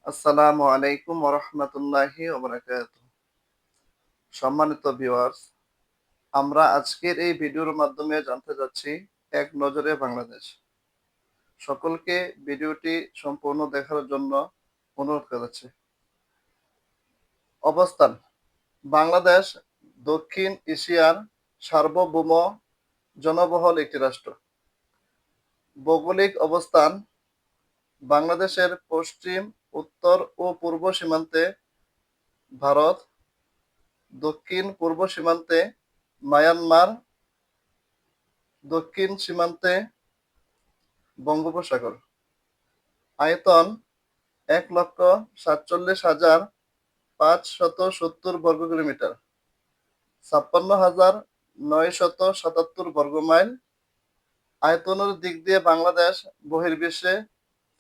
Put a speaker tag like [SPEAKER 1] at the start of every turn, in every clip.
[SPEAKER 1] আসসালামু আলাইকুম ওয়া রাহমাতুল্লাহি ওয়া বারাকাতুহু। সম্মানিত ভিউয়ার্স, আমরা আজকের এই ভিডিওর মাধ্যমে জানতে যাচ্ছি এক নজরে বাংলাদেশ। সকলকে ভিডিওটি সম্পূর্ণ দেখার জন্য অনুরোধ করাচ্ছি। অবস্থান: বাংলাদেশ দক্ষিণ এশিয়ার সার্বভৌম জনবহুল একটি রাষ্ট্র। ভৌগোলিক অবস্থান: বাংলাদেশের পশ্চিম, উত্তর ও পূর্ব সীমান্তে ভারত, দক্ষিণ পূর্ব সীমান্তে মায়ানমার, দক্ষিণ সীমান্তে বঙ্গোপসাগর। আয়তন: ১,৪৭,৫৭০ বর্গ কিলোমিটার, ৫৬,৯৭৭ বর্গ মাইল। আয়তনের দিক দিয়ে বাংলাদেশ বহির্বিশ্বে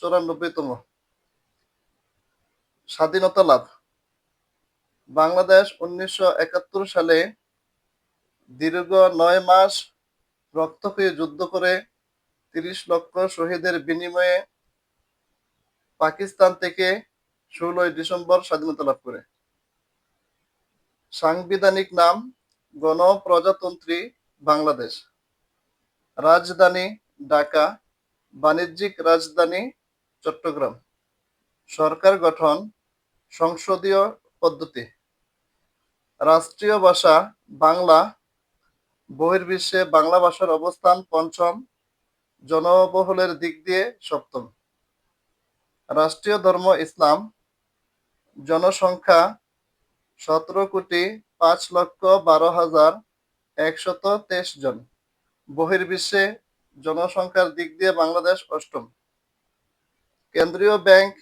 [SPEAKER 1] ৯৪তম। স্বাধীনতা লাভ: বাংলাদেশ ১৯৭১ সালে দীর্ঘ ৯ মাস রক্তক্ষয়ী যুদ্ধ করে ৩০ লক্ষ শহীদের বিনিময়ে পাকিস্তান থেকে ১৬ই ডিসেম্বর স্বাধীনতা লাভ করে। সাংবিধানিক নাম: গণপ্রজাতন্ত্রী বাংলাদেশ। রাজধানী: ঢাকা। বাণিজ্যিক রাজধানী: চট্টগ্রাম। সরকার গঠন: সংসদীয় পদ্ধতি। রাষ্ট্রীয় ভাষা: বাংলা। বহির্বিশ্বে বাংলা ভাষার অবস্থান পঞ্চম, জনবহুলের দিক দিয়ে সপ্তম। রাষ্ট্রীয় ধর্ম: ইসলাম। জনসংখ্যা: ১৭,৫,১২,১২৩ জন। বহির্বিশ্বে জনসংখ্যার দিক দিয়ে বাংলাদেশ অষ্টম। কেন্দ্রীয় ব্যাংক: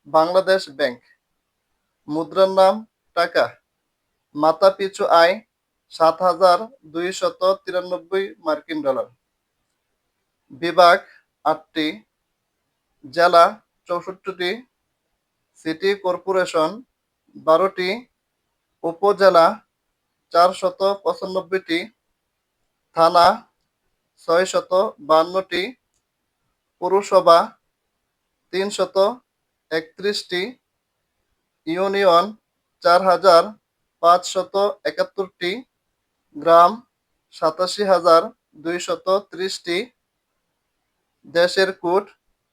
[SPEAKER 1] বাংলাদেশ ব্যাংক। মুদ্রার নাম: টাকা। মাথাপিছু আয়: ৭,২৯৩ মার্কিন ডলার। বিভাগ: ৮টি। জেলা: ৬৪টি। সিটি কর্পোরেশন: ১২টি। উপজেলা: ৪৯৫টি। থানা: ৬৫২টি। পৌরসভা: ৩৩১টি। ইউনিয়ন: ৪,৫৭১টি। গ্রাম: ৮৭,২৩০টি। দেশের কোড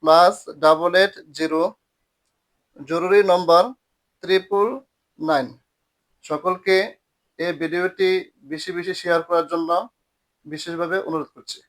[SPEAKER 1] +৮৮০। জরুরি নম্বর 999। সকলকে এই ভিডিওটি বেশি বেশি শেয়ার করার জন্য বিশেষভাবে অনুরোধ করছি।